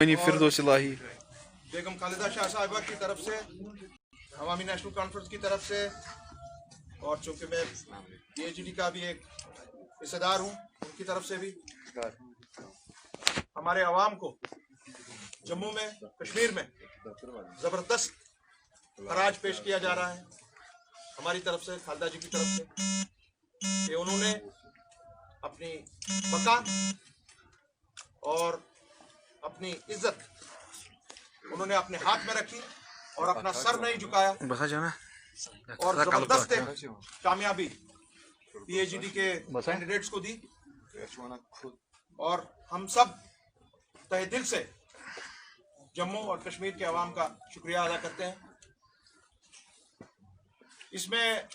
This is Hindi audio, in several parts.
बेगम खालिदा शाह साहिबा की तरफ से, अवामी नेशनल कॉन्फ्रेंस की तरफ से, और चूंकि मैं PAGD का भी एक हिस्सेदार हूँ, उनकी तरफ से भी हमारे अवाम को जम्मू में, कश्मीर में जबरदस्त खराज पेश किया जा रहा है हमारी तरफ से, खालिदा जी की तरफ से, कि उन्होंने अपनी बका और अपनी इज्जत उन्होंने अपने हाथ में रखी और अपना सर नहीं झुकाया और जबरदस्त कामयाबी PAGD के कैंडिडेट्स को दी। और हम सब तहे दिल से जम्मू और कश्मीर के अवाम का शुक्रिया अदा करते हैं। इसमें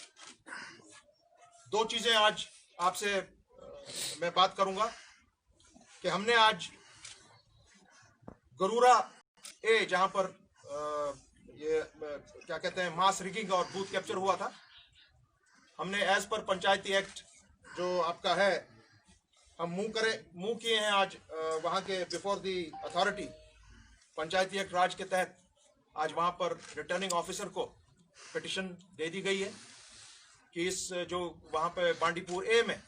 दो चीजें आज आपसे मैं बात करूंगा कि हमने आज गरूरा ए, जहां पर ये क्या कहते हैं, मास रिगिंग और बूथ कैप्चर हुआ था, हमने एज पर पंचायती एक्ट जो आपका है, हम मुंह किए हैं आज वहां के बिफोर दी अथॉरिटी। पंचायती एक्ट राज के तहत आज वहां पर रिटर्निंग ऑफिसर को पिटिशन दे दी गई है कि इस जो वहां पे बांडीपुर ए में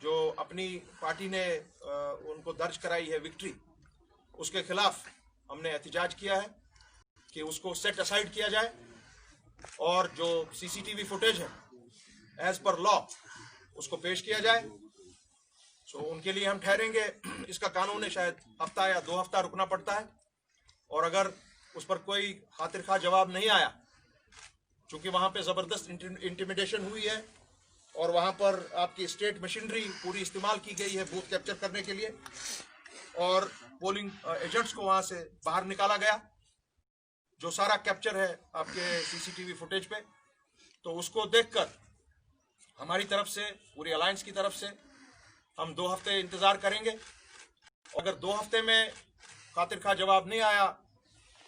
जो अपनी पार्टी ने उनको दर्ज कराई है विक्ट्री, उसके खिलाफ हमने एहतिजाज किया है कि उसको सेट असाइड किया जाए और जो CCTV फुटेज है एज पर लॉ उसको पेश किया जाए। सो उनके लिए हम ठहरेंगे, इसका कानून है, शायद हफ्ता या 2 हफ्ता रुकना पड़ता है। और अगर उस पर कोई खातिर खा जवाब नहीं आया, चूंकि वहां पे जबरदस्त इंटिमिडेशन हुई है और वहां पर आपकी स्टेट मशीनरी पूरी इस्तेमाल की गई है बूथ कैप्चर करने के लिए, और पोलिंग एजेंट्स को वहां से बाहर निकाला गया, जो सारा कैप्चर है आपके CCTV फुटेज पे। तो उसको देखकर हमारी तरफ से, पूरी अलायंस की तरफ से, हम 2 हफ्ते इंतजार करेंगे। अगर 2 हफ्ते में खातिर खा जवाब नहीं आया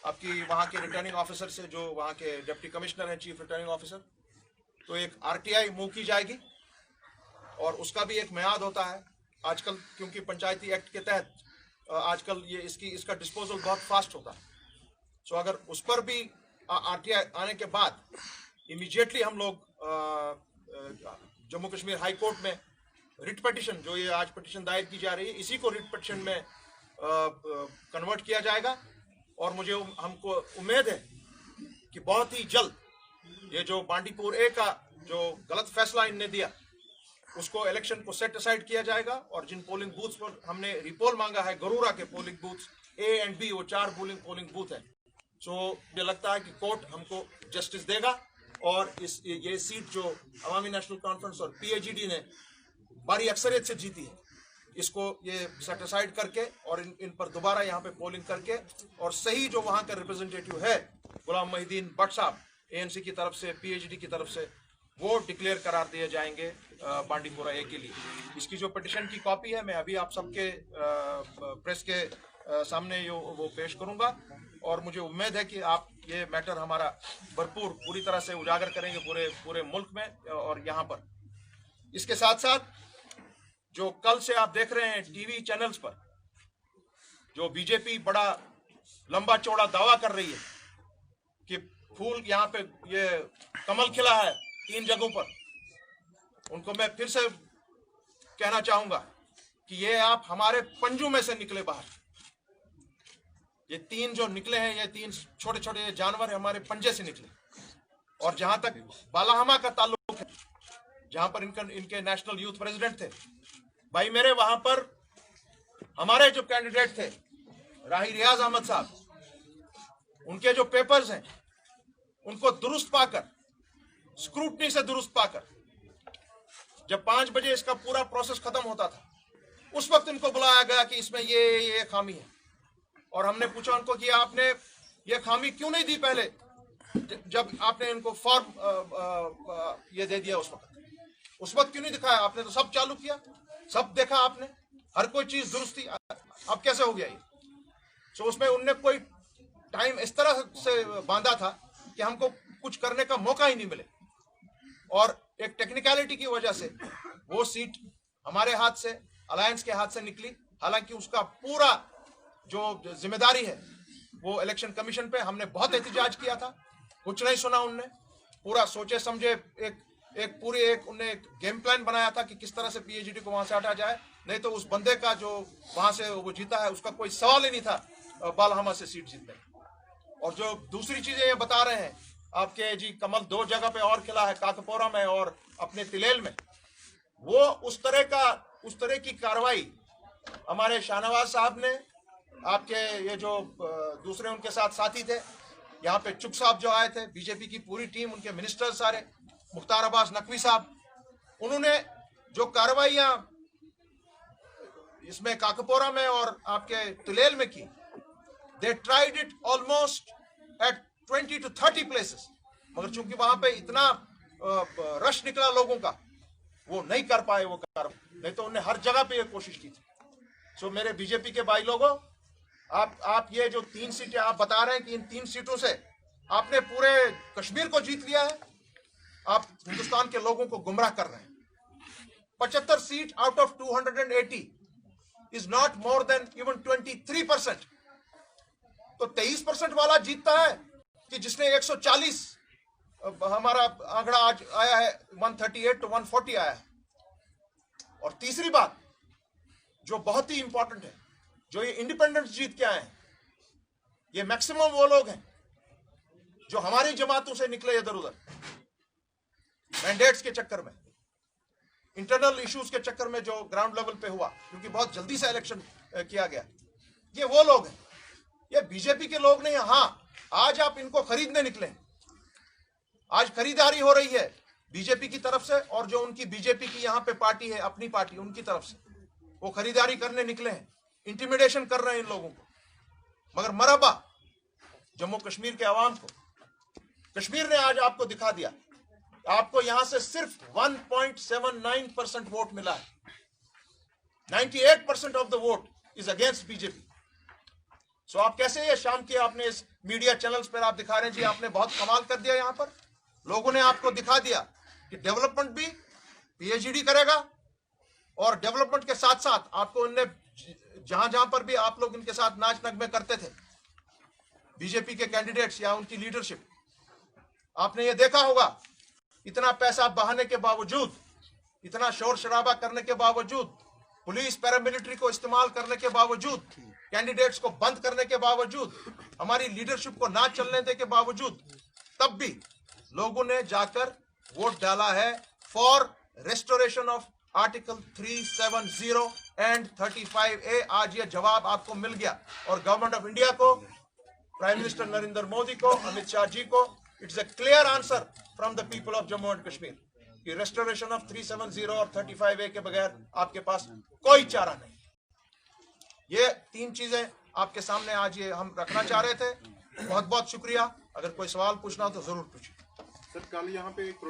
आपकी वहां के रिटर्निंग ऑफिसर से, जो वहां के डिप्टी कमिश्नर हैं, चीफ रिटर्निंग ऑफिसर, तो एक RTI मूव की जाएगी और उसका भी एक मियाद होता है आजकल, क्योंकि पंचायती एक्ट के तहत आजकल ये इसका डिस्पोजल बहुत फास्ट होता है। सो अगर उस पर भी RTI आने के बाद इमीडिएटली हम लोग जम्मू कश्मीर हाई कोर्ट में रिट पिटिशन, जो ये आज पिटिशन दायर की जा रही है, इसी को रिट पिटिशन में कन्वर्ट किया जाएगा। और मुझे हमको उम्मीद है कि बहुत ही जल्द ये जो बांडीपुर ए का जो गलत फैसला इनने दिया, उसको इलेक्शन को सेट असाइड किया जाएगा। और जिन पोलिंग बूथ्स पर हमने रिपोल मांगा है, गरूरा के polling booths A and B, वो 4 पोलिंग बूथ है। सो मुझे लगता है कि कोर्ट हमको जस्टिस देगा और ये सीट जो अवामी नेशनल कॉन्फ्रेंस और PAGD ने बड़ी अक्सरियत से जीती है, इसको ये सेट असाइड करके और इन पर दोबारा यहाँ पे पोलिंग करके, और सही जो वहाँ का रिप्रेजेंटेटिव है गुलाम मोहिद्दीन भट्ट साहब ANC की तरफ से, PAGD की तरफ से, वो डिक्लेयर करार दिए जाएंगे बांडीपुरा ए के लिए। इसकी जो पिटिशन की कॉपी है, मैं अभी आप सबके प्रेस के सामने वो पेश करूंगा, और मुझे उम्मीद है कि आप ये मैटर हमारा भरपूर पूरी तरह से उजागर करेंगे पूरे मुल्क में और यहाँ पर। इसके साथ साथ जो कल से आप देख रहे हैं TV चैनल्स पर, जो BJP बड़ा लंबा चौड़ा दावा कर रही है कि फूल यहाँ पे ये कमल खिला है 3 जगहों पर, उनको मैं फिर से कहना चाहूंगा कि ये आप हमारे पंजों में से निकले बाहर। ये 3 जो निकले हैं, ये 3 छोटे छोटे जानवर हमारे पंजे से निकले। और जहां तक बालाहमा का ताल्लुक है, जहां पर इनके नेशनल यूथ प्रेसिडेंट थे, भाई मेरे, वहां पर हमारे जो कैंडिडेट थे राही रियाज अहमद साहब, उनके जो पेपर्स हैं उनको दुरुस्त पाकर, स्क्रूटनी से दुरुस्त पाकर, जब 5 बजे इसका पूरा प्रोसेस खत्म होता था, उस वक्त इनको बुलाया गया कि इसमें ये खामी है। और हमने पूछा उनको कि आपने ये खामी क्यों नहीं दी पहले, जब आपने इनको फॉर्म ये दे दिया, उस वक्त क्यों नहीं दिखाया? आपने तो सब चालू किया, सब देखा आपने, हर कोई चीज दुरुस्त थी, अब कैसे हो गया ये? सो उसमें उनने कोई टाइम इस तरह से बांधा था कि हमको कुछ करने का मौका ही नहीं मिले, और एक टेक्निकलिटी की वजह से वो सीट हमारे हाथ से, अलायंस के हाथ से निकली। हालांकि उसका पूरा जो जिम्मेदारी है वो इलेक्शन कमीशन पे, हमने बहुत एहतजाज किया था, कुछ नहीं सुना उनने। पूरा सोचे समझे उनने एक गेम प्लान बनाया था कि किस तरह से पीएचडी को वहां से हटा जाए, नहीं तो उस बंदे का जो वहां से वो जीता है उसका कोई सवाल ही नहीं था बालहमा से सीट जीतने। और जो दूसरी चीजें ये बता रहे हैं आपके जी, कमल 2 जगह पे और खिला है, काकपोरा में और अपने तिलेल में, वो उस तरह की कार्रवाई हमारे शाहनवाज साहब ने, आपके ये जो दूसरे उनके साथ साथी थे, यहाँ पे चुग साहब जो आए थे, बीजेपी की पूरी टीम, उनके मिनिस्टर सारे, मुख्तार अब्बास नकवी साहब, उन्होंने जो कार्रवाइयां इसमें काकपोरा में और आपके तुलेल में की, they tried it almost at 20 to 30 places, मगर चूंकि वहां पे इतना रश निकला लोगों का, वो नहीं कर पाए वो कार्रवाई, नहीं तो उन्होंने हर जगह पे ये कोशिश की थी। सो मेरे बीजेपी के भाई लोगों, आप ये जो 3 सीटें आप बता रहे हैं कि इन 3 सीटों से आपने पूरे कश्मीर को जीत लिया है, आप हिंदुस्तान के लोगों को गुमराह कर रहे हैं। 75 seat out of 280 is not more than even 23%। तो 23% वाला जीतता है कि जिसने 140, हमारा आंकड़ा आज आया है 138 to 140 आया है। और तीसरी बात जो बहुत ही इंपॉर्टेंट है, जो ये इंडिपेंडेंस जीत के आए हैं, ये मैक्सिमम वो लोग हैं जो हमारी जमातों से निकले इधर उधर, मैंडेट्स के चक्कर में, इंटरनल इश्यूज के चक्कर में जो ग्राउंड लेवल पे हुआ, क्योंकि बहुत जल्दी से इलेक्शन किया गया, ये वो लोग हैं, ये बीजेपी के लोग नहीं है। हाँ, आज आप इनको खरीदने निकले, आज खरीदारी हो रही है बीजेपी की तरफ से, और जो उनकी बीजेपी की यहाँ पे पार्टी है, अपनी पार्टी, उनकी तरफ से वो खरीदारी करने निकले हैं, इंटिमिडेशन कर रहे हैं इन लोगों को। मगर मरहबा जम्मू कश्मीर के अवाम को, कश्मीर ने आज आपको दिखा दिया, आपको यहां से सिर्फ 1.79% वोट मिला है। 98% of the vote is against BJP. So आप कैसे, ये शाम के आपने इस मीडिया चैनल्स पर आप दिखा रहे हैं जी, आपने बहुत कमाल कर दिया। यहां पर लोगों ने आपको दिखा दिया कि डेवलपमेंट भी पीएचडी करेगा, और डेवलपमेंट के साथ साथ आपको इनने जहां जहां पर भी आप लोग इनके साथ नाच नगमे करते थे, बीजेपी के कैंडिडेट्स या उनकी लीडरशिप, आपने ये देखा होगा, इतना पैसा बहाने के बावजूद, इतना शोर शराबा करने के बावजूद, पुलिस पैरामिलिट्री को इस्तेमाल करने के बावजूद, कैंडिडेट्स को बंद करने के बावजूद, हमारी लीडरशिप को ना चलने देने के बावजूद, तब भी लोगों ने जाकर वोट डाला है for restoration of article 370 and 35A। आज ये जवाब आपको मिल गया, और गवर्नमेंट ऑफ इंडिया को, प्राइम मिनिस्टर नरेंद्र मोदी को, अमित शाह जी को, it's a clear answer from the people of Jammu and Kashmir कि रेस्टोरेशन ऑफ 370 और 35A के बगैर आपके पास कोई चारा नहीं। ये 3 चीजें आपके सामने आज ये हम रखना चाह रहे थे। बहुत बहुत शुक्रिया। अगर कोई सवाल पूछना हो तो जरूर पूछिए। सर, कल यहाँ पे